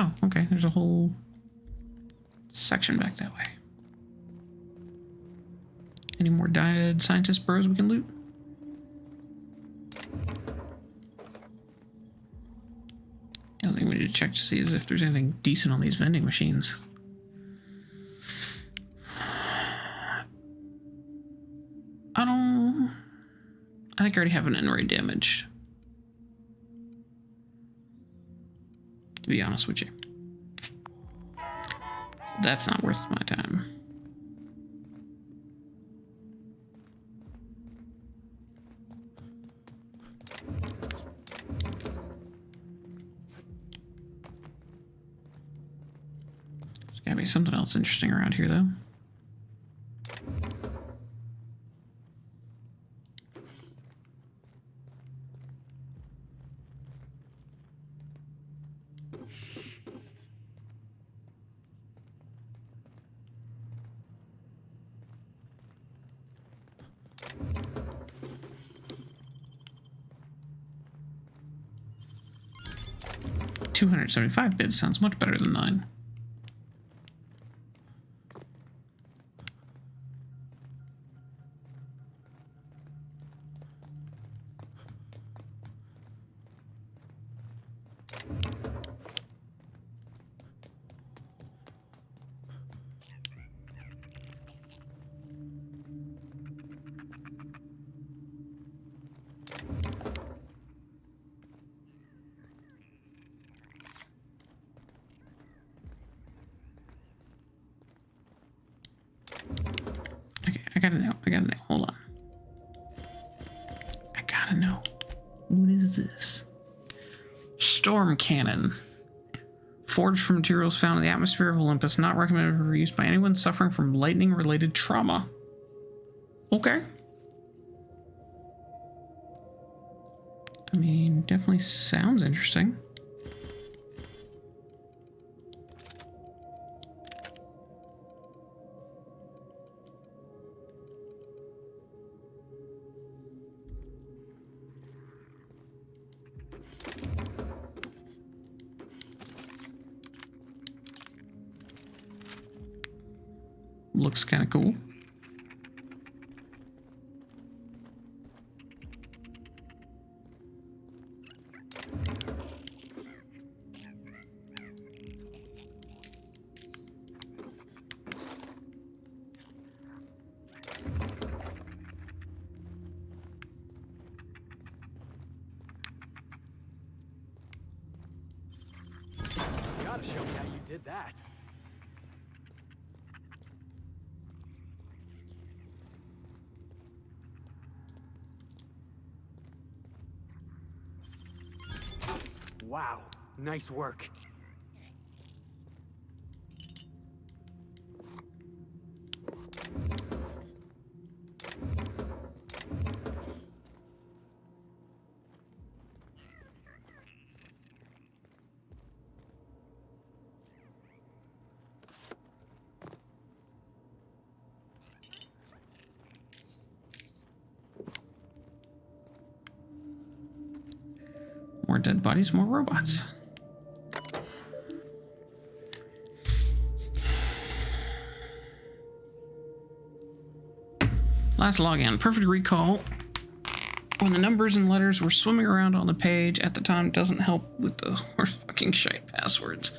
Oh, okay. There's a whole section back that way. Any more dead scientist bros we can loot? The only thing we need to check to see is if there's anything decent on these vending machines. I think I already have an N-ray damage. To be honest with you. So that's not worth my time. There's gotta be something else interesting around here, though. $275 bids sounds much better than 9. I gotta know. Hold on. I gotta know. What is this? Storm cannon. Forged from materials found in the atmosphere of Olympus. Not recommended for use by anyone suffering from lightning-related trauma. Okay. I mean, definitely sounds interesting. Looks kind of cool. You gotta show me how you did that. Wow, nice work. More dead bodies, more robots. Last login. Perfect recall. When the numbers and letters were swimming around on the page at the time, it doesn't help with the horse fucking shite passwords.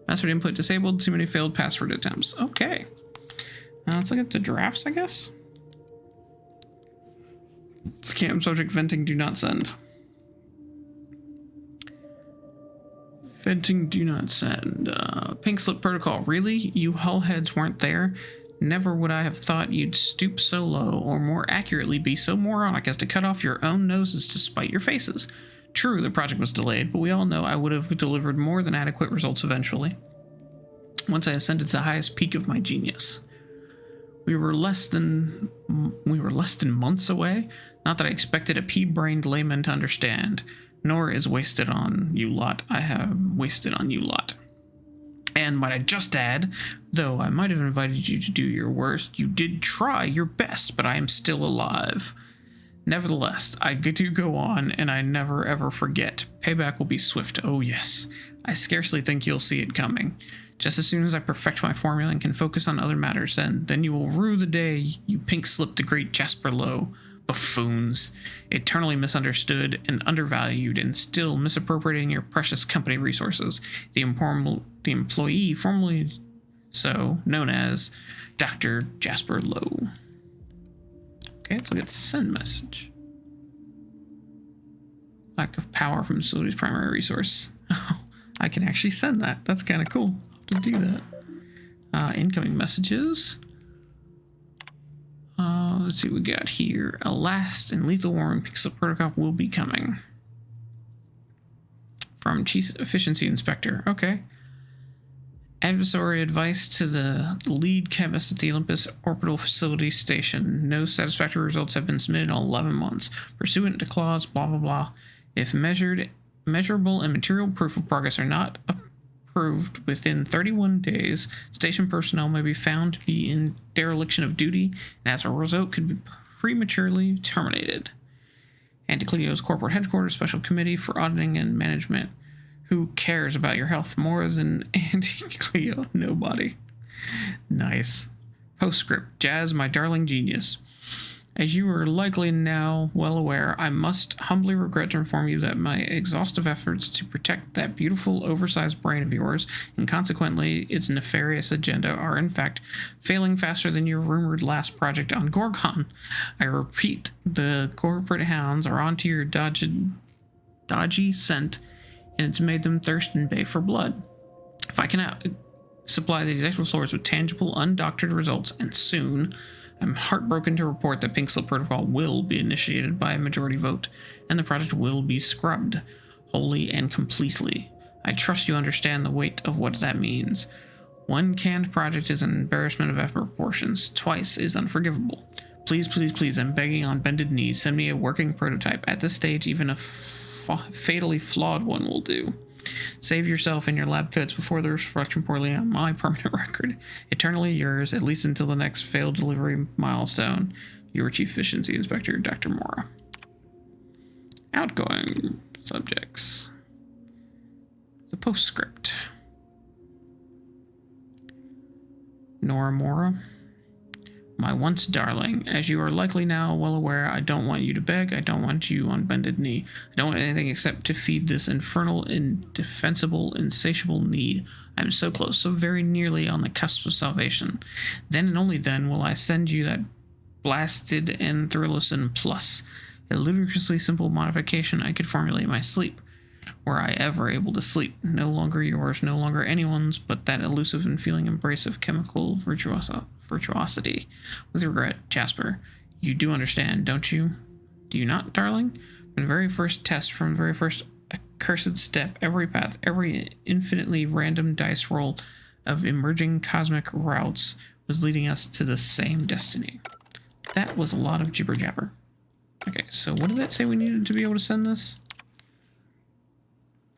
Password input disabled. Too many failed password attempts. Okay. Let's look at the drafts, I guess. Scam subject venting. Do not send. Venting, do not send. Pink slip protocol. Really? You hull heads weren't there? Never would I have thought you'd stoop so low, or more accurately be so moronic as to cut off your own noses to spite your faces. True, the project was delayed, but we all know I would have delivered more than adequate results eventually. Once I ascended to the highest peak of my genius. We were less than months away. Not that I expected a pea-brained layman to understand. Nor is wasted on you lot. I have wasted on you lot. And might I just add, though I might have invited you to do your worst, you did try your best, but I am still alive. Nevertheless, I do go on, and I never ever forget. Payback will be swift. Oh yes. I scarcely think you'll see it coming. Just as soon as I perfect my formula and can focus on other matters, then you will rue the day you pink-slipped the great Jasper Lowe. Buffoons. Eternally misunderstood and undervalued, and still misappropriating your precious company resources. The employee formerly so known as Dr. Jasper Lowe. Okay, let's look at the send message. Lack of power from facility's primary resource. Oh, I can actually send that. That's kind of cool to do that. Incoming messages. Let's see what we got here. A last and lethal warning pixel protocol will be coming. From Chief Efficiency Inspector. Okay. Advisory advice to the lead chemist at the Olympus Orbital Facility Station. No satisfactory results have been submitted in 11 months. Pursuant to clause blah blah blah. If measurable and material proof of progress are not approved within 31 days, station personnel may be found to be in dereliction of duty, and as a result could be prematurely terminated. Anticleo's corporate headquarters special committee for auditing and management. Who cares about your health more than Anticleo? Nobody. Nice. Postscript. Jazz, my darling genius. As you are likely now well aware, I must humbly regret to inform you that my exhaustive efforts to protect that beautiful, oversized brain of yours, and consequently its nefarious agenda, are in fact failing faster than your rumored last project on Gorgon. I repeat, the corporate hounds are onto your dodgy scent, and it's made them thirst and bay for blood. If I cannot supply the executive floors with tangible, undoctored results, and soon, I'm heartbroken to report that Pink Slip Protocol will be initiated by a majority vote, and the project will be scrubbed, wholly and completely. I trust you understand the weight of what that means. One canned project is an embarrassment of epic proportions. Twice is unforgivable. Please, please, please, I'm begging on bended knees, send me a working prototype. At this stage, even a fatally flawed one will do. Save yourself and your lab coats before they're reflecting poorly on my permanent record. Eternally yours, at least until the next failed delivery milestone. Your Chief Efficiency Inspector, Dr. Mora. Outgoing subjects. The postscript. Nora Mora. My once darling, as you are likely now well aware, I don't want you to beg, I don't want you on bended knee. I don't want anything except to feed this infernal, indefensible, insatiable need. I am so close, so very nearly on the cusp of salvation. Then and only then will I send you that blasted Anthryllicin Plus, a ludicrously simple modification I could formulate in my sleep. Were I ever able to sleep, no longer yours, no longer anyone's, but that elusive and feeling embrace of chemical virtuosity. With regret, Jasper. You do understand, don't you? Do you not, darling? From the very first test, from the very first accursed step, every path, every infinitely random dice roll of emerging cosmic routes was leading us to the same destiny. That was a lot of jibber jabber. Okay, so what did that say we needed to be able to send this?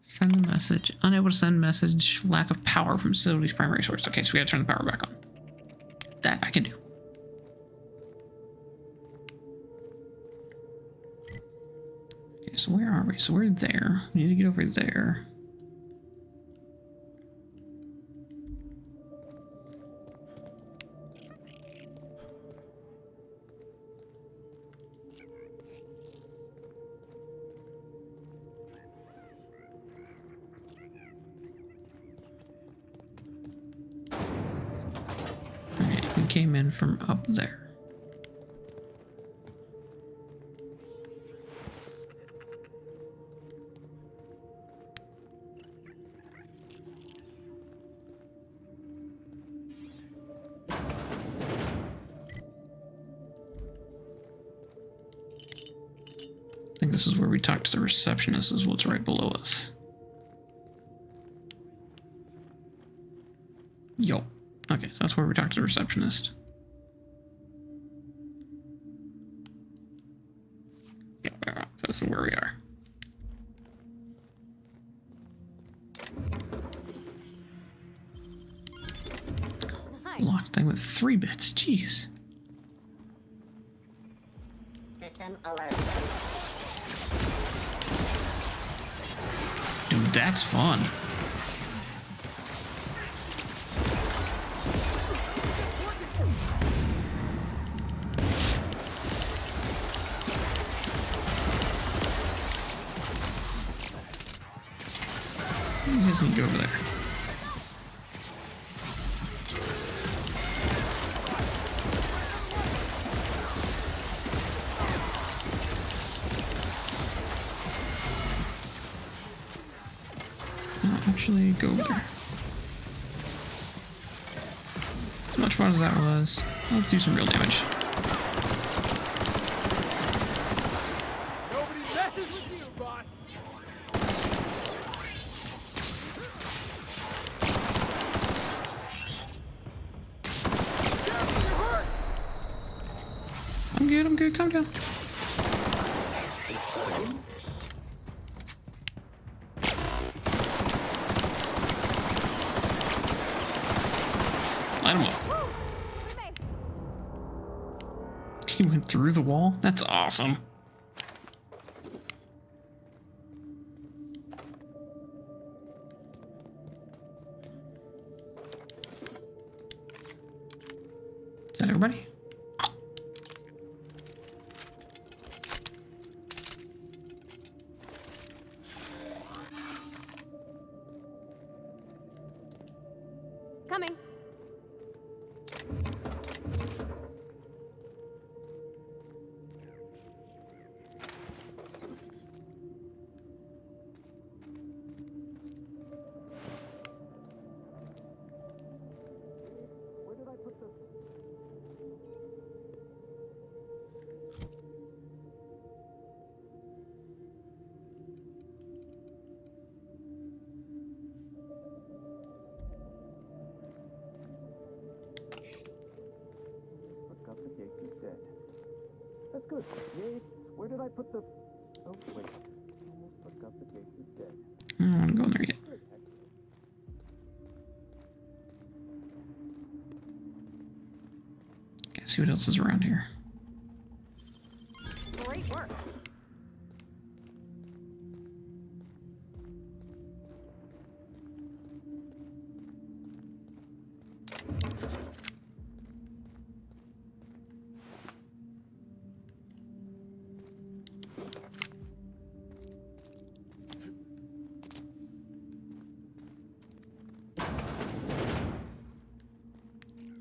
Send a message. Unable to send message. Lack of power from facility's primary source. Okay, so we gotta turn the power back on. That I can do. Okay, so where are we? So we're there. We need to get over there. Came in from up there. I think this is where we talk to the receptionist, is what's right below us. Yo. Okay, so that's where we talk to the receptionist. Yeah, so this is where we are. Locked thing with 3 bits, jeez. System System alert. Dude, that's fun. You guys need to go over there. Actually, go over there. As much fun as that was, let's do some real damage. Nobody messes with you, boss. Careful, you're hurt. I'm good, calm down. Light him up. He went through the wall? That's awesome. Is that everybody? Coming. Where did I put the... Look up, the gate is dead. That's good. Yay. Where did I put the... Oh, wait. Almost look up, the gate is dead. I don't want to go in there yet. Okay, see what else is around here. Great work.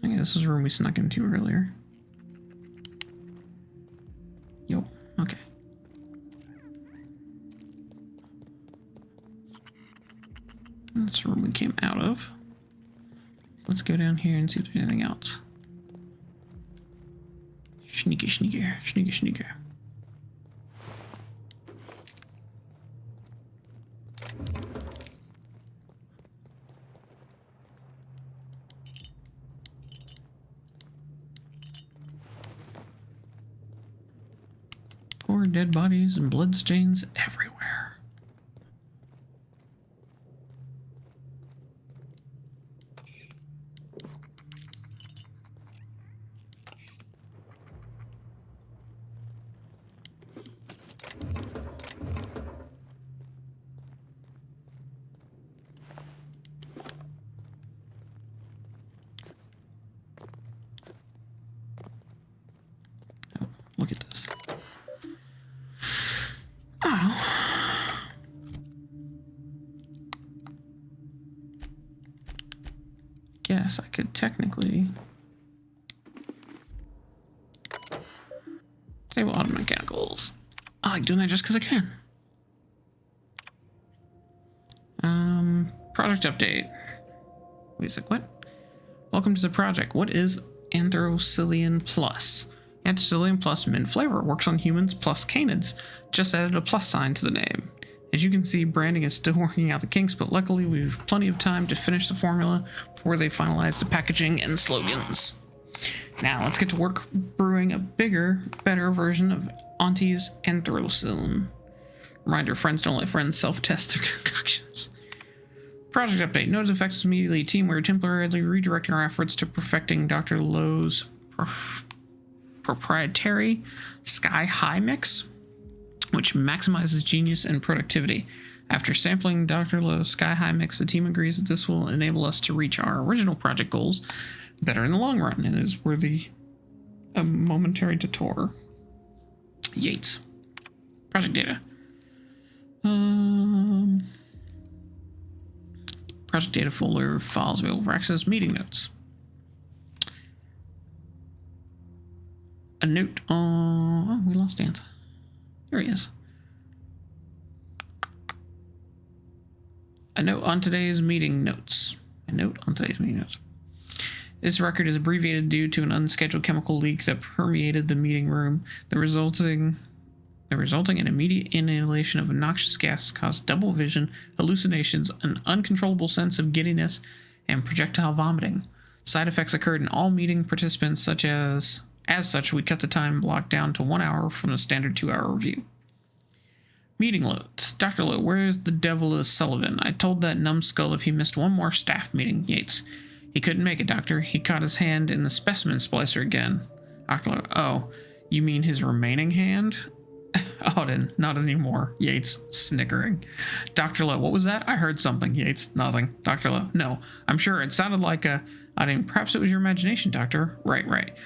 Okay, this is a room we snuck into earlier. Yo, okay. That's the room we came out of. Let's go down here and see if there's anything else. Sneaky, sneaker, sneaky, sneaker. Four dead bodies and bloodstains everywhere. Oh, look at this. Oh. Guess I could technically disable auto mechanicals. I like doing that just because I can. Project update. Wait a sec, what? Welcome to the project. What is Anthrocyllian Plus? Anthrocyllian Plus mint flavor. Works on humans plus canids. Just added a plus sign to the name. As you can see, branding is still working out the kinks, but luckily we have plenty of time to finish the formula before they finalize the packaging and slogans. Now let's get to work brewing a bigger, better version of Auntie's Anthrocyllian. Reminder, friends don't let friends self-test their concoctions. Project update. Notice effects immediately. Team, we're temporarily redirecting our efforts to perfecting Dr. Lowe's proprietary Sky High mix, which maximizes genius and productivity. After sampling Dr. Lowe's Sky High mix, the team agrees that this will enable us to reach our original project goals better in the long run and is worthy a momentary detour. Yates. Project data. Project data folder, files available for access, meeting notes. A note on... Oh, we lost Dan. There he is. A note on today's meeting notes. This record is abbreviated due to an unscheduled chemical leak that permeated the meeting room. The resulting and immediate inhalation of noxious gas caused double vision, hallucinations, an uncontrollable sense of giddiness, and projectile vomiting. Side effects occurred in all meeting participants, as such, we cut the time block down to 1 hour from the standard 2-hour review. Meeting notes. Dr. Lowe, where the devil is Sullivan? I told that numbskull if he missed one more staff meeting. Yates. He couldn't make it, Doctor. He caught his hand in the specimen splicer again. Dr. Lowe. Oh, you mean his remaining hand? Auden, not anymore. Yates, snickering. Dr. Lowe, what was that? I heard something. Yates, nothing. Dr. Lowe, no. I'm sure it sounded like a... perhaps it was your imagination, Doctor. Right.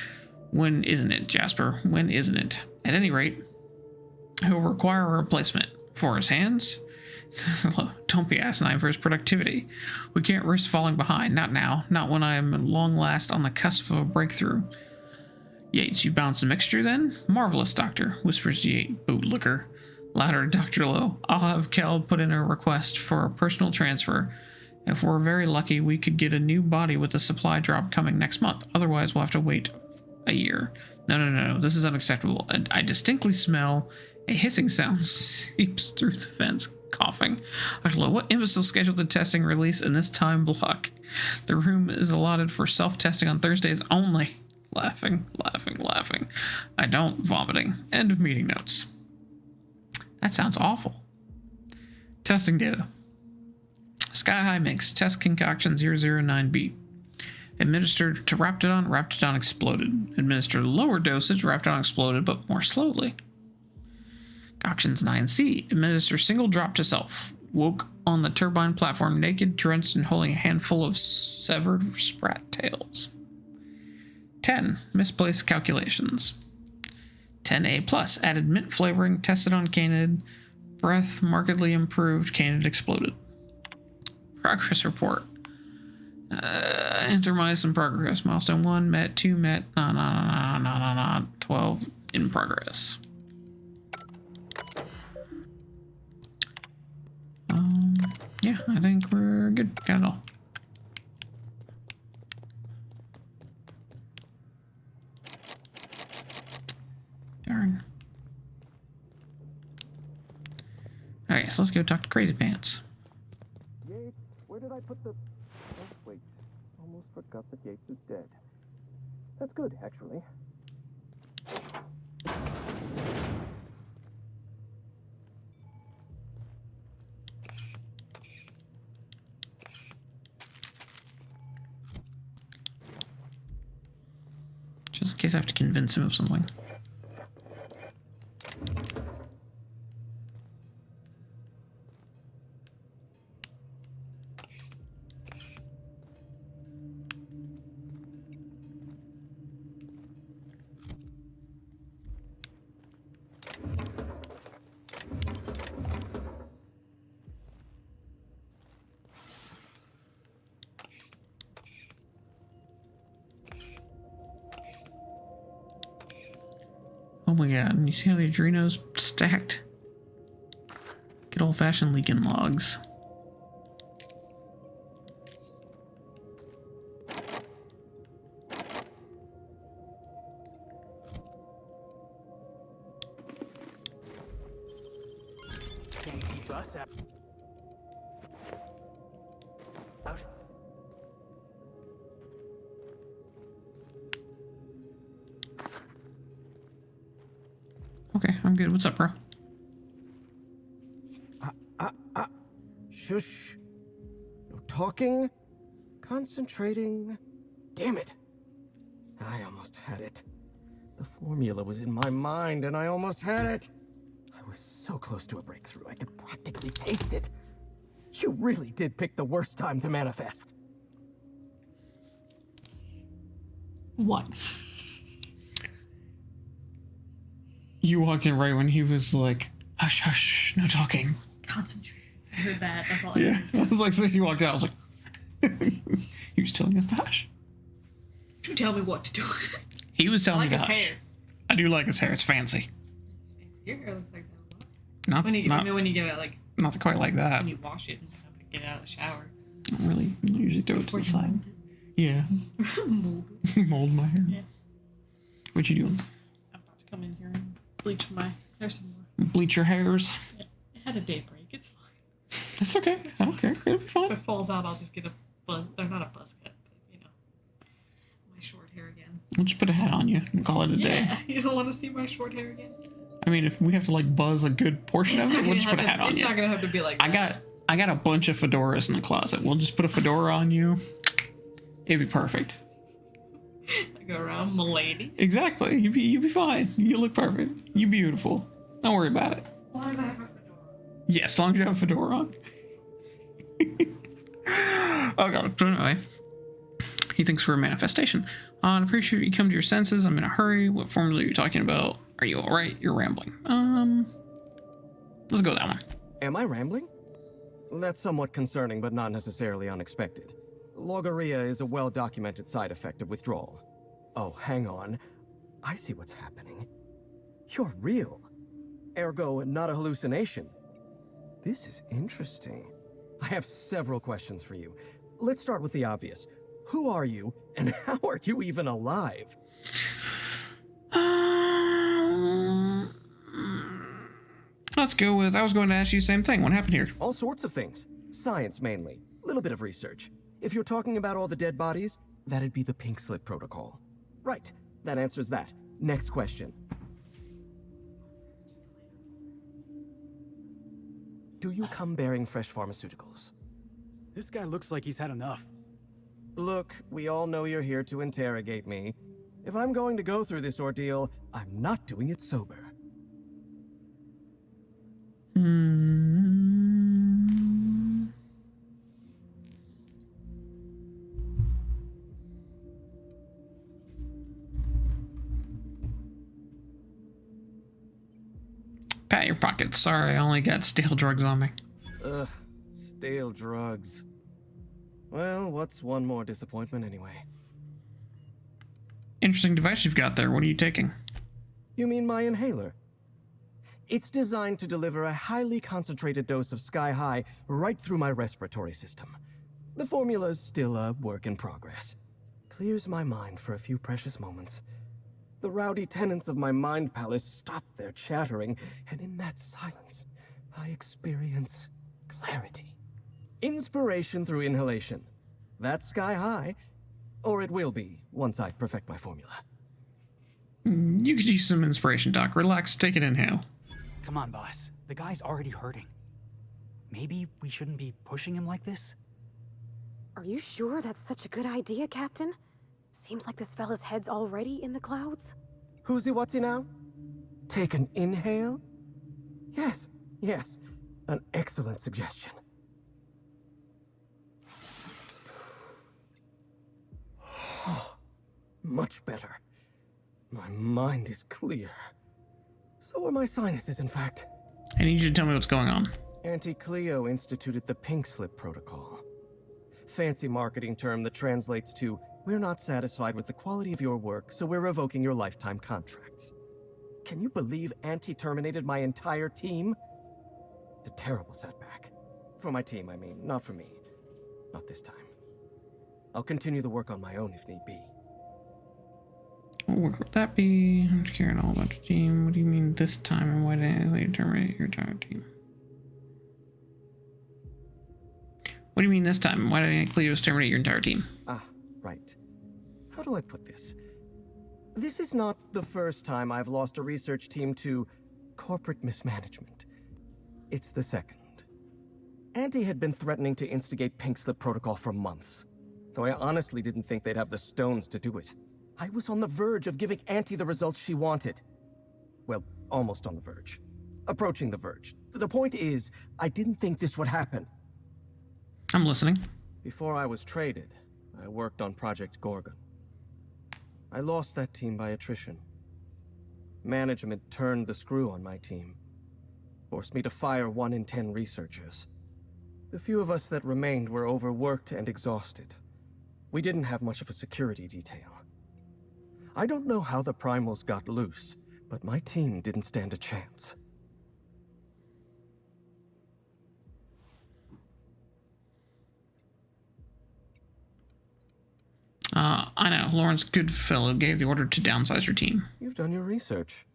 When isn't it, Jasper? When isn't it? At any rate, he'll require a replacement. For his hands? Don't be asinine for his productivity. We can't risk falling behind. Not now. Not when I am at long last on the cusp of a breakthrough. Yates, you balanced the mixture then? Marvelous, Doctor, whispers Yates, bootlicker. Louder, Dr. Lowe. I'll have Kel put in a request for a personal transfer. If we're very lucky, we could get a new body with the supply drop coming next month. Otherwise, we'll have to wait a year. No. This is unacceptable. I distinctly smell a hissing sound seeps through the fence. Coughing. Dr. Lowe, what imbecile scheduled the testing release in this time block? The room is allotted for self-testing on Thursdays only. Laughing. I don't. Vomiting. End of meeting notes. That sounds awful. Testing data. Sky High Mix. Test concoction 009B. Administered to Raptidon. Raptidon exploded. Administered lower dosage. Raptidon exploded, but more slowly. Concoctions 9C. Administer single drop to self. Woke on the turbine platform naked, drenched, and holding a handful of severed sprat tails. 10. Misplaced calculations. 10A plus. Added mint flavoring. Tested on canid. Breath markedly improved. Canid exploded. Progress report. Anthromycin progress. Milestone 1 met. 2 met. 12 in progress. Yeah, I think we're good. Got it all. Darn. Alright, so let's go talk to Crazy Pants. Yates, where did I put the... Oh, wait. Almost forgot that Yates is dead. That's good, actually. Just in case I have to convince him of something. Oh my god, and you see how the adrenos stacked? Good old-fashioned leaking logs. Can't keep us out. Okay, I'm good. What's up, bro? Shush. No talking. Concentrating. Damn it. I almost had it. The formula was in my mind, and I almost had it. I was so close to a breakthrough, I could practically taste it. You really did pick the worst time to manifest. What? You walked in right when he was like, hush, hush, no talking. Concentrate. I heard that. That's all I Yeah. heard. I was like, so he walked out, I was like, he was telling us to hush. You tell me what to do. He was I telling like me to his hush. hair. I do like his hair, it's fancy. Your hair looks like that a lot. Not, When you, not, when you get it, like, not quite like that. when you wash it and have to get out of the shower. I don't really usually throw it to Before the you side. mold Yeah. it. Mold it. Mold my hair. Yeah. What you doing? I'm about to come in here and bleach my hair some more. Bleach your hairs? Yeah. It had a day break. It's fine. That's okay. I don't care. It'll be If fine. it falls out, I'll just get a buzz. Or not a buzz cut, but, you know, my short hair again. We'll just put a hat on you and call it a day. Yeah. You don't want to see my short hair again? I mean, if we have to like buzz a good portion of it, we'll just put a hat on It's you. not gonna have to be like that. I got a bunch of fedoras in the closet. We'll just put a fedora on you. It'd be perfect. I go around, milady. Exactly. You'd be fine. You look perfect. You beautiful. Don't worry about it. As long as I have my fedora. Yeah, as long as you have a fedora on. Okay, so anyway. He thinks we're a manifestation. I'd appreciate you come to your senses. I'm in a hurry. What formula are you talking about? Are you alright? You're rambling. Let's go with that one. Am I rambling? That's somewhat concerning, but not necessarily unexpected. Logorrhea is a well-documented side effect of withdrawal. Oh, hang on. I see what's happening. You're real. Ergo, not a hallucination. This is interesting. I have several questions for you. Let's start with the obvious. Who are you, and how are you even alive? Let's go with, I was going to ask you the same thing. What happened here? All sorts of things. Science, mainly. A little bit of research. If you're talking about all the dead bodies, that'd be the Pink Slip Protocol. Right. That answers that. Next question. Do you come bearing fresh pharmaceuticals? This guy looks like he's had enough. Look, we all know you're here to interrogate me. If I'm going to go through this ordeal, I'm not doing it sober. Pat your pockets. Sorry, I only got stale drugs on me. Ugh, stale drugs. Well, what's one more disappointment anyway? Interesting device you've got there. What are you taking? You mean my inhaler? It's designed to deliver a highly concentrated dose of Sky High right through my respiratory system. The formula's still a work in progress. Clears my mind for a few precious moments. The rowdy tenants of my mind palace stop their chattering, and in that silence, I experience clarity. Inspiration through inhalation. That's Sky High. Or it will be, once I perfect my formula. You could use some inspiration, Doc. Relax, take an inhale. Come on, boss. The guy's already hurting. Maybe we shouldn't be pushing him like this? Are you sure that's such a good idea, Captain? Seems like this fella's head's already in the clouds. Who's-he-what's-he now? Take an inhale? Yes, yes. An excellent suggestion. Much better. My mind is clear. So are my sinuses, in fact. I need you to tell me what's going on. Auntie Cleo instituted the Pink Slip Protocol. Fancy marketing term that translates to, we're not satisfied with the quality of your work, so we're revoking your lifetime contracts. Can you believe Auntie terminated my entire team? It's a terrible setback. For my team, I mean, not for me. Not this time. I'll continue the work on my own if need be. What work would that be? I'm just caring all about your team. What do you mean this time, and why didn't you terminate your entire team? What do you mean this time? Why didn't Cleo's terminate your entire team? Ah, right. How do I put this? This is not the first time I've lost a research team to corporate mismanagement. It's the second. Auntie had been threatening to instigate Pink Slip Protocol for months, though I honestly didn't think they'd have the stones to do it. I was on the verge of giving Auntie the results she wanted. Well, almost on the verge. Approaching the verge. The point is, I didn't think this would happen. I'm listening. Before I was traded, I worked on Project Gorgon. I lost that team by attrition. Management turned the screw on my team. Forced me to fire 1 in 10 researchers. The few of us that remained were overworked and exhausted. We didn't have much of a security detail. I don't know how the primals got loose, but my team didn't stand a chance. I know. Lawrence Goodfellow gave the order to downsize your team. You've done your research.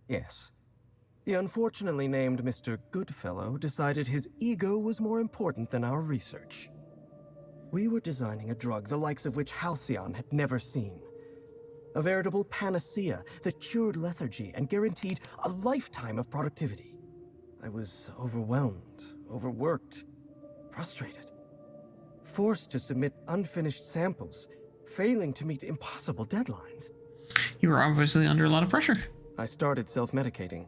Yes. The unfortunately named Mr. Goodfellow decided his ego was more important than our research. We were designing a drug the likes of which Halcyon had never seen. A veritable panacea that cured lethargy and guaranteed a lifetime of productivity. I was overwhelmed, overworked, frustrated. Forced to submit unfinished samples, failing to meet impossible deadlines. You were obviously under a lot of pressure. I started self-medicating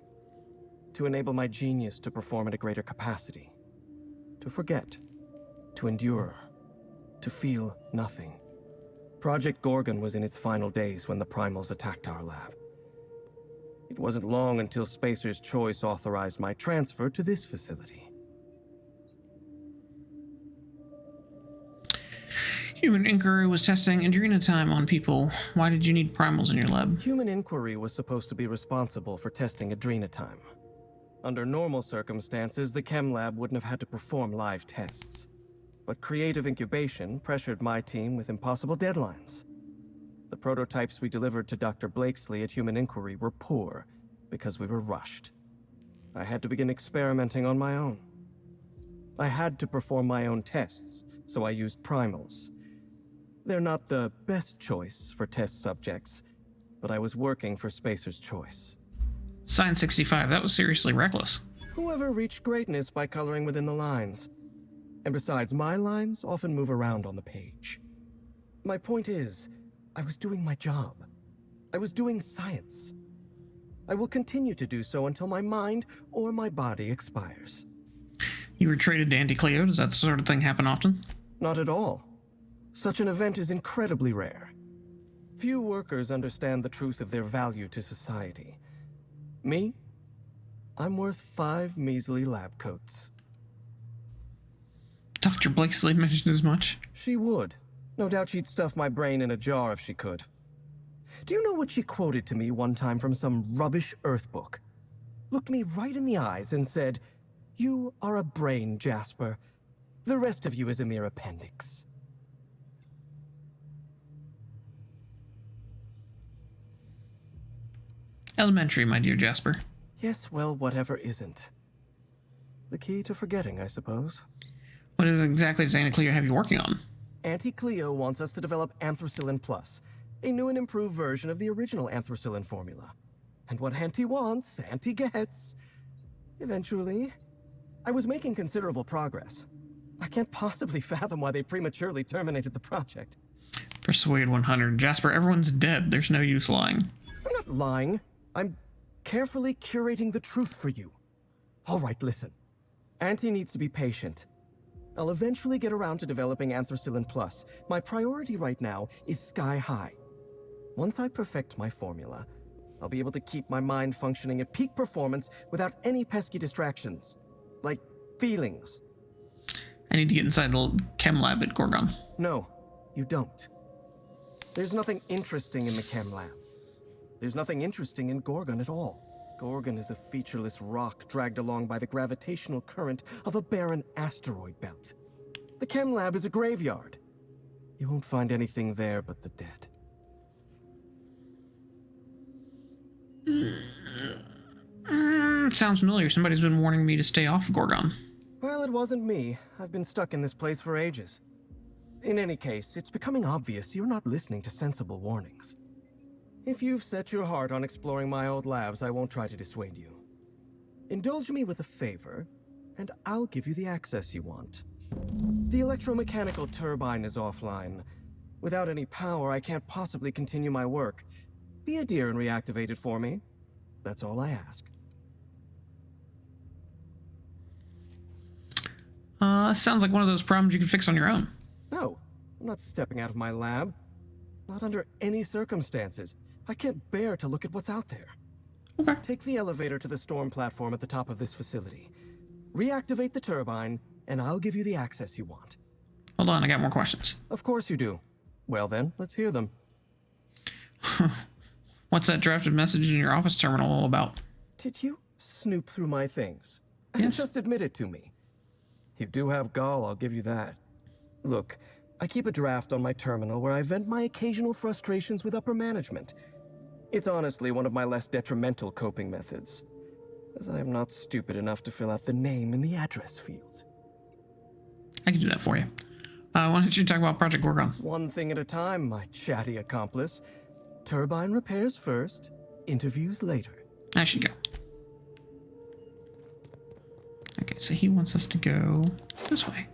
to enable my genius to perform at a greater capacity. To forget, to endure, to feel nothing. Project Gorgon was in its final days when the primals attacked our lab. It wasn't long until Spacer's Choice authorized my transfer to this facility. Human Inquiry was testing Adrena time on people. Why did you need primals in your lab? Human Inquiry was supposed to be responsible for testing Adrena time. Under normal circumstances, the chem lab wouldn't have had to perform live tests. But creative incubation pressured my team with impossible deadlines. The prototypes we delivered to Dr. Blakesley at Human Inquiry were poor because we were rushed. I had to begin experimenting on my own. I had to perform my own tests, so I used primals. They're not the best choice for test subjects, but I was working for Spacer's Choice. Science 65, that was seriously reckless. Whoever reached greatness by coloring within the lines. And besides, my lines often move around on the page. My point is, I was doing my job. I was doing science. I will continue to do so until my mind or my body expires. You were traded to Anti-Cleo. Does that sort of thing happen often? Not at all. Such an event is incredibly rare. Few workers understand the truth of their value to society. Me? I'm worth 5 measly lab coats. Dr. Blakesley mentioned as much. She would. No doubt she'd stuff my brain in a jar if she could. Do you know what she quoted to me one time from some rubbish Earth book? Looked me right in the eyes and said, "You are a brain, Jasper. The rest of you is a mere appendix." Elementary, my dear Jasper. Yes, well, whatever isn't. The key to forgetting, I suppose. What is exactly does Anti-Cleo have you working on? Auntie Cleo wants us to develop Anthracillin Plus, a new and improved version of the original Anthracillin formula. And what Auntie wants, Auntie gets. Eventually. I was making considerable progress. I can't possibly fathom why they prematurely terminated the project. Persuade 100. Jasper, everyone's dead. There's no use lying. I'm not lying. I'm carefully curating the truth for you. All right, listen. Auntie needs to be patient. I'll eventually get around to developing Anthracillin Plus. My priority right now is sky high. Once I perfect my formula, I'll be able to keep my mind functioning at peak performance without any pesky distractions. Like feelings. I need to get inside the chem lab at Gorgon. No, you don't. There's nothing interesting in the chem lab. There's nothing interesting in Gorgon at all. Gorgon is a featureless rock dragged along by the gravitational current of a barren asteroid belt. The chem lab is a graveyard. You won't find anything there but the dead. Sounds familiar. Somebody's been warning me to stay off Gorgon. Well, it wasn't me. I've been stuck in this place for ages. In any case, it's becoming obvious you're not listening to sensible warnings. If you've set your heart on exploring my old labs, I won't try to dissuade you. Indulge me with a favor, and I'll give you the access you want. The electromechanical turbine is offline, Without any power, I can't possibly continue my work. Be a dear and reactivate it for me. That's all I ask. Sounds like one of those problems you can fix on your own. No, I'm not stepping out of my lab. Not under any circumstances. I can't bear to look at what's out there. Okay. Take the elevator to the storm platform at the top of this facility. Reactivate the turbine, and I'll give you the access you want. Hold on, I got more questions. Of course you do. Well then, let's hear them. What's that drafted message in your office terminal all about? Did you snoop through my things? Yes. Just admit it to me. You do have gall, I'll give you that. Look, I keep a draft on my terminal where I vent my occasional frustrations with upper management. It's honestly one of my less detrimental coping methods, as I am not stupid enough to fill out the name in the address field. I can do that for you. Why don't you talk about Project Gorgon? One thing at a time, my chatty accomplice. Turbine repairs first, interviews later. There she go. Okay, so he wants us to go this way.